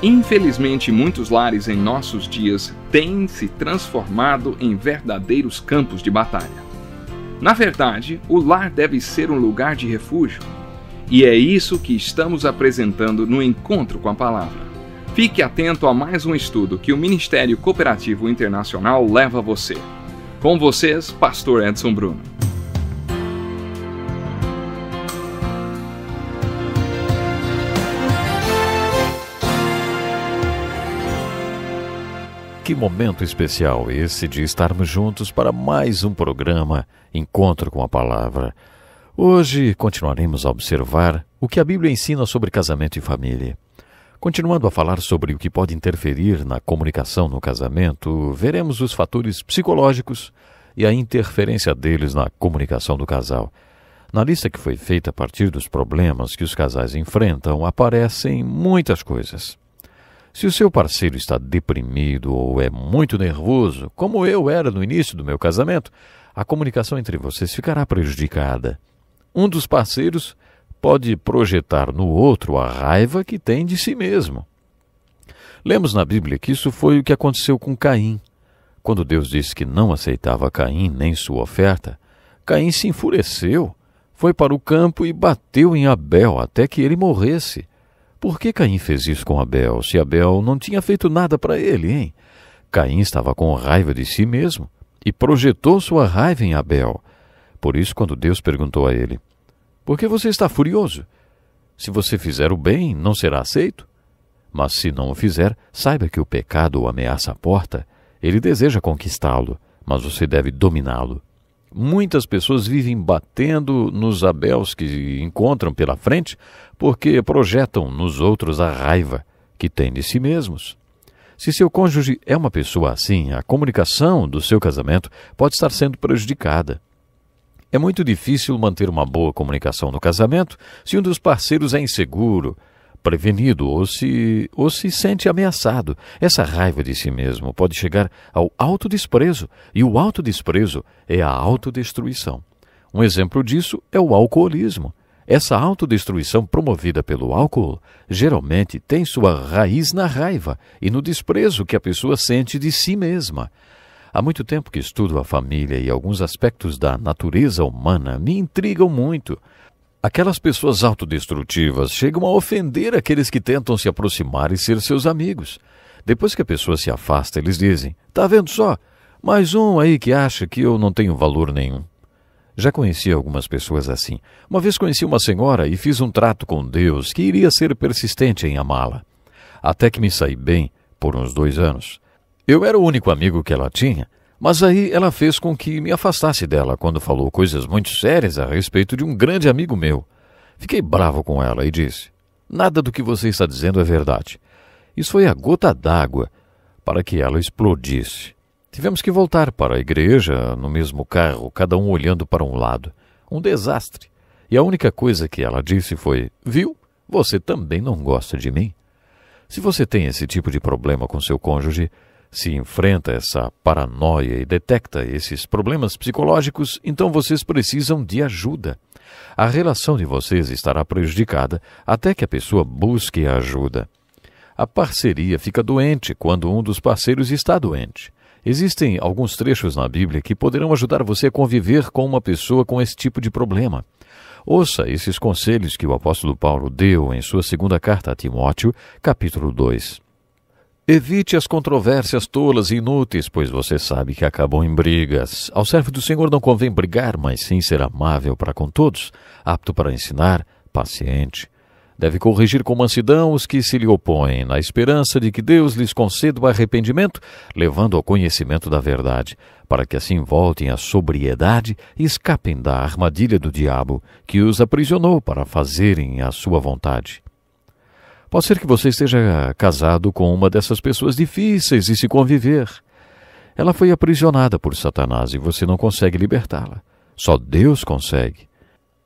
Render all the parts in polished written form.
Infelizmente, muitos lares em nossos dias têm se transformado em verdadeiros campos de batalha. Na verdade, o lar deve ser um lugar de refúgio. E é isso que estamos apresentando no Encontro com a Palavra. Fique atento a mais um estudo que o Ministério Cooperativo Internacional leva a você. Com vocês, Pastor Edson Bruno. Que momento especial esse de estarmos juntos para mais um programa Encontro com a Palavra. Hoje continuaremos a observar o que a Bíblia ensina sobre casamento e família. Continuando a falar sobre o que pode interferir na comunicação no casamento, veremos os fatores psicológicos e a interferência deles na comunicação do casal. Na lista que foi feita a partir dos problemas que os casais enfrentam, aparecem muitas coisas. Se o seu parceiro está deprimido ou é muito nervoso, como eu era no início do meu casamento, a comunicação entre vocês ficará prejudicada. Um dos parceiros pode projetar no outro a raiva que tem de si mesmo. Lemos na Bíblia que isso foi o que aconteceu com Caim. Quando Deus disse que não aceitava Caim nem sua oferta, Caim se enfureceu, foi para o campo e bateu em Abel até que ele morresse. Por que Caim fez isso com Abel, se Abel não tinha feito nada para ele, hein? Caim estava com raiva de si mesmo e projetou sua raiva em Abel. Por isso, quando Deus perguntou a ele, por que você está furioso? Se você fizer o bem, não será aceito? Mas se não o fizer, saiba que o pecado o ameaça à porta. Ele deseja conquistá-lo, mas você deve dominá-lo. Muitas pessoas vivem batendo nos Abels que encontram pela frente porque projetam nos outros a raiva que têm de si mesmos. Se seu cônjuge é uma pessoa assim, a comunicação do seu casamento pode estar sendo prejudicada. É muito difícil manter uma boa comunicação no casamento se um dos parceiros é inseguro, prevenido ou se sente ameaçado. Essa raiva de si mesmo pode chegar ao autodesprezo, e o autodesprezo é a autodestruição. Um exemplo disso é o alcoolismo. Essa autodestruição promovida pelo álcool geralmente tem sua raiz na raiva e no desprezo que a pessoa sente de si mesma. Há muito tempo que estudo a família e alguns aspectos da natureza humana me intrigam muito. Aquelas pessoas autodestrutivas chegam a ofender aqueles que tentam se aproximar e ser seus amigos. Depois que a pessoa se afasta, eles dizem, tá vendo só? Mais um aí que acha que eu não tenho valor nenhum. Já conheci algumas pessoas assim. Uma vez conheci uma senhora e fiz um trato com Deus que iria ser persistente em amá-la. Até que me saí bem por uns 2 anos. Eu era o único amigo que ela tinha, mas aí ela fez com que me afastasse dela quando falou coisas muito sérias a respeito de um grande amigo meu. Fiquei bravo com ela e disse, nada do que você está dizendo é verdade. Isso foi a gota d'água para que ela explodisse. Tivemos que voltar para a igreja no mesmo carro, cada um olhando para um lado. Um desastre. E a única coisa que ela disse foi, viu, você também não gosta de mim? Se você tem esse tipo de problema com seu cônjuge, se enfrenta essa paranoia e detecta esses problemas psicológicos, então vocês precisam de ajuda. A relação de vocês estará prejudicada até que a pessoa busque ajuda. A parceria fica doente quando um dos parceiros está doente. Existem alguns trechos na Bíblia que poderão ajudar você a conviver com uma pessoa com esse tipo de problema. Ouça esses conselhos que o apóstolo Paulo deu em sua segunda carta a Timóteo, capítulo 2. Evite as controvérsias tolas e inúteis, pois você sabe que acabam em brigas. Ao servo do Senhor não convém brigar, mas sim ser amável para com todos, apto para ensinar, paciente. Deve corrigir com mansidão os que se lhe opõem, na esperança de que Deus lhes conceda o arrependimento, levando ao conhecimento da verdade, para que assim voltem à sobriedade e escapem da armadilha do diabo, que os aprisionou para fazerem a sua vontade. Pode ser que você esteja casado com uma dessas pessoas difíceis de se conviver. Ela foi aprisionada por Satanás e você não consegue libertá-la. Só Deus consegue.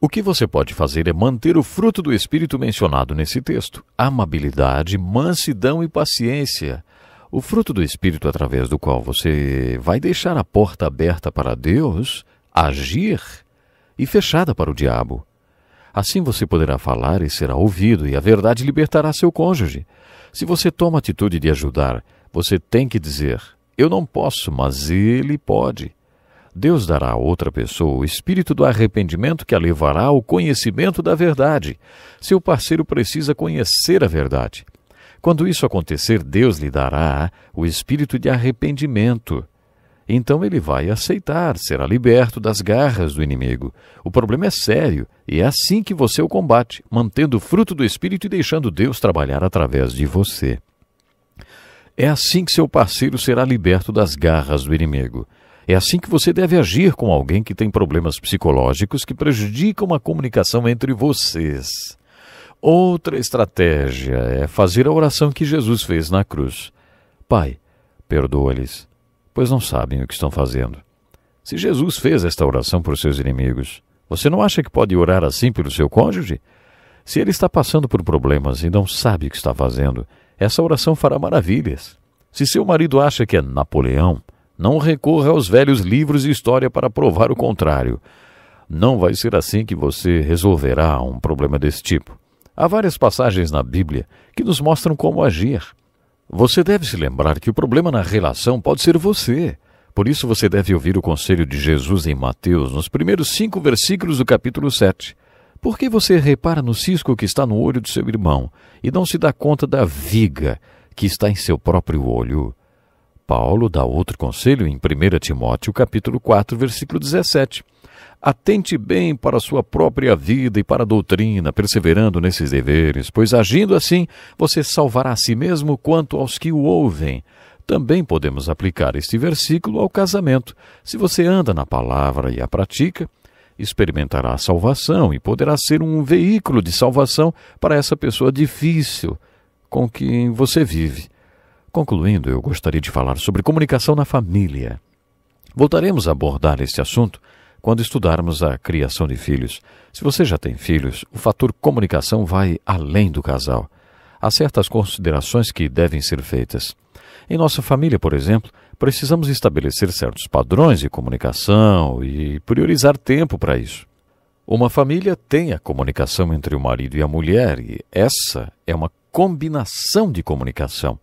O que você pode fazer é manter o fruto do Espírito mencionado nesse texto: amabilidade, mansidão e paciência. O fruto do Espírito através do qual você vai deixar a porta aberta para Deus agir e fechada para o diabo. Assim você poderá falar e será ouvido, e a verdade libertará seu cônjuge. Se você toma a atitude de ajudar, você tem que dizer: eu não posso, mas Ele pode. Deus dará a outra pessoa o espírito do arrependimento que a levará ao conhecimento da verdade. Seu parceiro precisa conhecer a verdade. Quando isso acontecer, Deus lhe dará o espírito de arrependimento. Então ele vai aceitar, será liberto das garras do inimigo. O problema é sério e é assim que você o combate, mantendo o fruto do Espírito e deixando Deus trabalhar através de você. É assim que seu parceiro será liberto das garras do inimigo. É assim que você deve agir com alguém que tem problemas psicológicos que prejudicam a comunicação entre vocês. Outra estratégia é fazer a oração que Jesus fez na cruz. Pai, perdoa-lhes, pois não sabem o que estão fazendo. Se Jesus fez esta oração por seus inimigos, você não acha que pode orar assim pelo seu cônjuge? Se ele está passando por problemas e não sabe o que está fazendo, essa oração fará maravilhas. Se seu marido acha que é Napoleão, não recorra aos velhos livros de história para provar o contrário. Não vai ser assim que você resolverá um problema desse tipo. Há várias passagens na Bíblia que nos mostram como agir. Você deve se lembrar que o problema na relação pode ser você. Por isso você deve ouvir o conselho de Jesus em Mateus, nos primeiros 5 versículos do capítulo 7. Por que você repara no cisco que está no olho do seu irmão e não se dá conta da viga que está em seu próprio olho? Paulo dá outro conselho em 1 Timóteo, capítulo 4, versículo 17. Atente bem para a sua própria vida e para a doutrina, perseverando nesses deveres, pois agindo assim, você salvará a si mesmo quanto aos que o ouvem. Também podemos aplicar este versículo ao casamento. Se você anda na palavra e a pratica, experimentará a salvação e poderá ser um veículo de salvação para essa pessoa difícil com quem você vive. Concluindo, eu gostaria de falar sobre comunicação na família. Voltaremos a abordar este assunto quando estudarmos a criação de filhos. Se você já tem filhos, o fator comunicação vai além do casal. Há certas considerações que devem ser feitas. Em nossa família, por exemplo, precisamos estabelecer certos padrões de comunicação e priorizar tempo para isso. Uma família tem a comunicação entre o marido e a mulher, e essa é uma combinação de comunicação.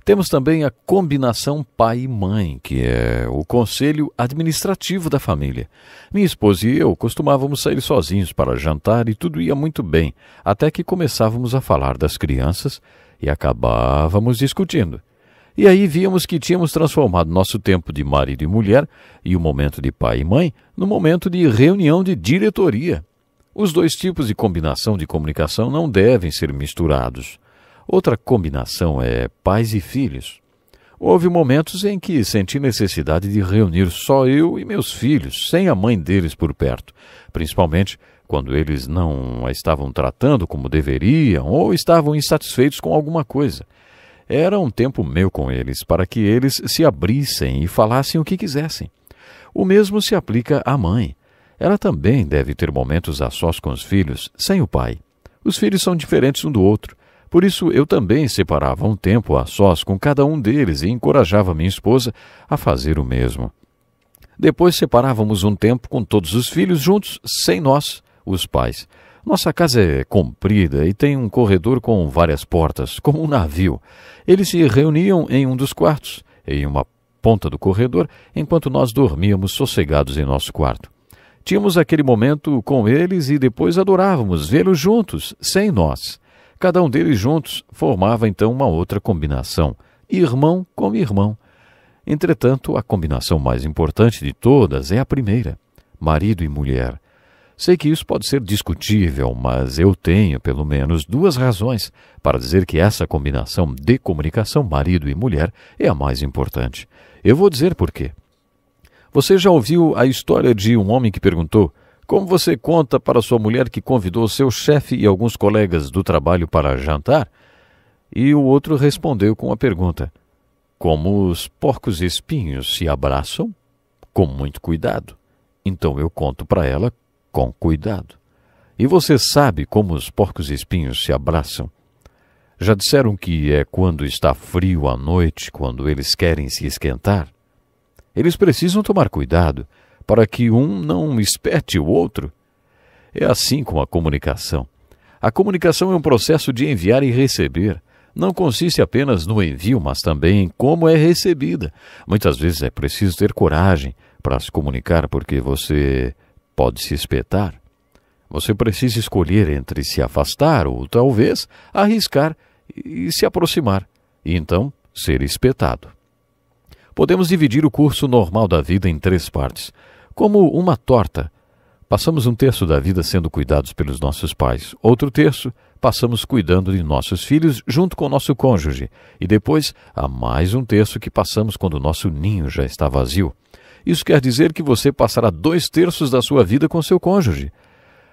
Temos também a combinação pai e mãe, que é o conselho administrativo da família. Minha esposa e eu costumávamos sair sozinhos para jantar e tudo ia muito bem, até que começávamos a falar das crianças e acabávamos discutindo. E aí víamos que tínhamos transformado nosso tempo de marido e mulher e o momento de pai e mãe no momento de reunião de diretoria. Os dois tipos de combinação de comunicação não devem ser misturados. Outra combinação é pais e filhos. Houve momentos em que senti necessidade de reunir só eu e meus filhos, sem a mãe deles por perto, principalmente quando eles não a estavam tratando como deveriam ou estavam insatisfeitos com alguma coisa. Era um tempo meu com eles, para que eles se abrissem e falassem o que quisessem. O mesmo se aplica à mãe. Ela também deve ter momentos a sós com os filhos, sem o pai. Os filhos são diferentes um do outro. Por isso, eu também separava um tempo a sós com cada um deles e encorajava minha esposa a fazer o mesmo. Depois separávamos um tempo com todos os filhos juntos, sem nós, os pais. Nossa casa é comprida e tem um corredor com várias portas, como um navio. Eles se reuniam em um dos quartos, em uma ponta do corredor, enquanto nós dormíamos sossegados em nosso quarto. Tínhamos aquele momento com eles e depois adorávamos vê-los juntos, sem nós. Cada um deles juntos formava então uma outra combinação, irmão com irmão. Entretanto, a combinação mais importante de todas é a primeira, marido e mulher. Sei que isso pode ser discutível, mas eu tenho pelo menos 2 razões para dizer que essa combinação de comunicação marido e mulher é a mais importante. Eu vou dizer por quê. Você já ouviu a história de um homem que perguntou: como você conta para sua mulher que convidou seu chefe e alguns colegas do trabalho para jantar? E o outro respondeu com a pergunta: como os porcos espinhos se abraçam? Com muito cuidado. Então eu conto para ela com cuidado. E você sabe como os porcos espinhos se abraçam? Já disseram que é quando está frio à noite, quando eles querem se esquentar? Eles precisam tomar cuidado para que um não espete o outro. É assim com a comunicação. A comunicação é um processo de enviar e receber. não consiste apenas no envio, mas também em como é recebida. Muitas vezes é preciso ter coragem para se comunicar, porque você pode se espetar. Você precisa escolher entre se afastar ou talvez arriscar e se aproximar, e então ser espetado. Podemos dividir o curso normal da vida em 3 partes. Como uma torta, passamos um terço da vida sendo cuidados pelos nossos pais. Outro terço, passamos cuidando de nossos filhos junto com o nosso cônjuge. E depois, há mais um terço que passamos quando o nosso ninho já está vazio. Isso quer dizer que você passará 2 terços da sua vida com seu cônjuge.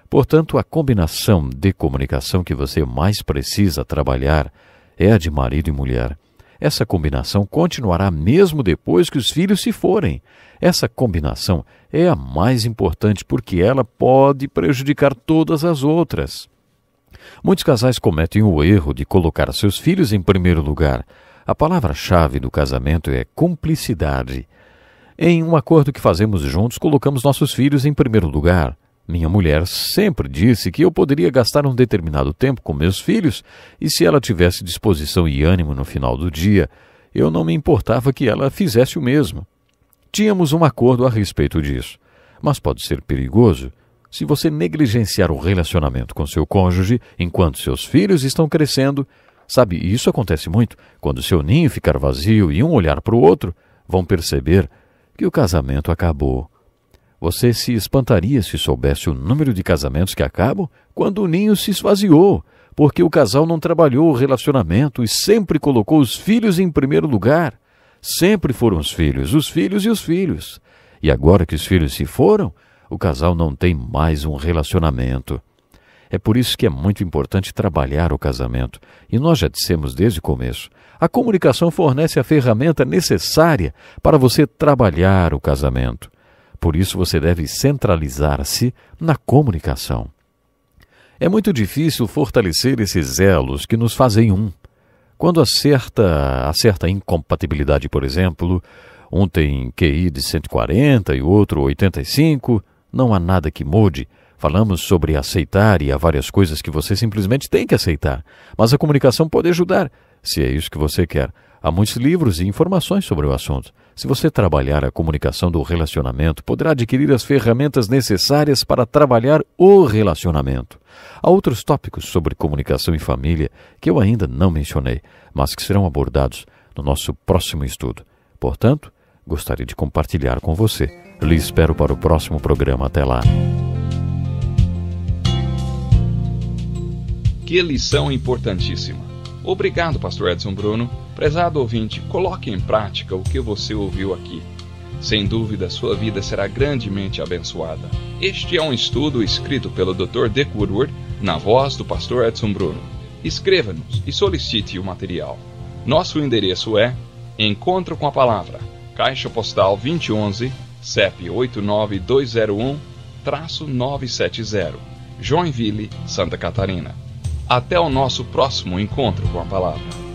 Portanto, a combinação de comunicação que você mais precisa trabalhar é a de marido e mulher. Essa combinação continuará mesmo depois que os filhos se forem. Essa combinação é a mais importante porque ela pode prejudicar todas as outras. Muitos casais cometem o erro de colocar seus filhos em primeiro lugar. A palavra-chave do casamento é cumplicidade. Em um acordo que fazemos juntos, colocamos nossos filhos em primeiro lugar. Minha mulher sempre disse que eu poderia gastar um determinado tempo com meus filhos e se ela tivesse disposição e ânimo no final do dia, eu não me importava que ela fizesse o mesmo. Tínhamos um acordo a respeito disso, mas pode ser perigoso se você negligenciar o relacionamento com seu cônjuge enquanto seus filhos estão crescendo. Sabe, isso acontece muito. Quando seu ninho ficar vazio e um olhar para o outro, vão perceber que o casamento acabou. Você se espantaria se soubesse o número de casamentos que acabam quando o ninho se esvaziou, porque o casal não trabalhou o relacionamento e sempre colocou os filhos em primeiro lugar. Sempre foram os filhos e os filhos. E agora que os filhos se foram, o casal não tem mais um relacionamento. É por isso que é muito importante trabalhar o casamento. E nós já dissemos desde o começo, a comunicação fornece a ferramenta necessária para você trabalhar o casamento. Por isso você deve centralizar-se na comunicação. É muito difícil fortalecer esses elos que nos fazem um. Quando há certa incompatibilidade, por exemplo, um tem QI de 140 e o outro 85, não há nada que mude. Falamos sobre aceitar e há várias coisas que você simplesmente tem que aceitar. Mas a comunicação pode ajudar, se é isso que você quer. Há muitos livros e informações sobre o assunto. Se você trabalhar a comunicação do relacionamento, poderá adquirir as ferramentas necessárias para trabalhar o relacionamento. Há outros tópicos sobre comunicação e família que eu ainda não mencionei, mas que serão abordados no nosso próximo estudo. Portanto, gostaria de compartilhar com você. Lhe espero para o próximo programa. Até lá. Que lição importantíssima. Obrigado, Pastor Edson Bruno. Prezado ouvinte, coloque em prática o que você ouviu aqui. Sem dúvida, sua vida será grandemente abençoada. Este é um estudo escrito pelo Dr. Dick Woodward, na voz do Pastor Edson Bruno. Escreva-nos e solicite o material. Nosso endereço é Encontro com a Palavra, Caixa Postal 2011, CEP 89201-970, Joinville, Santa Catarina. Até o nosso próximo encontro com a Palavra.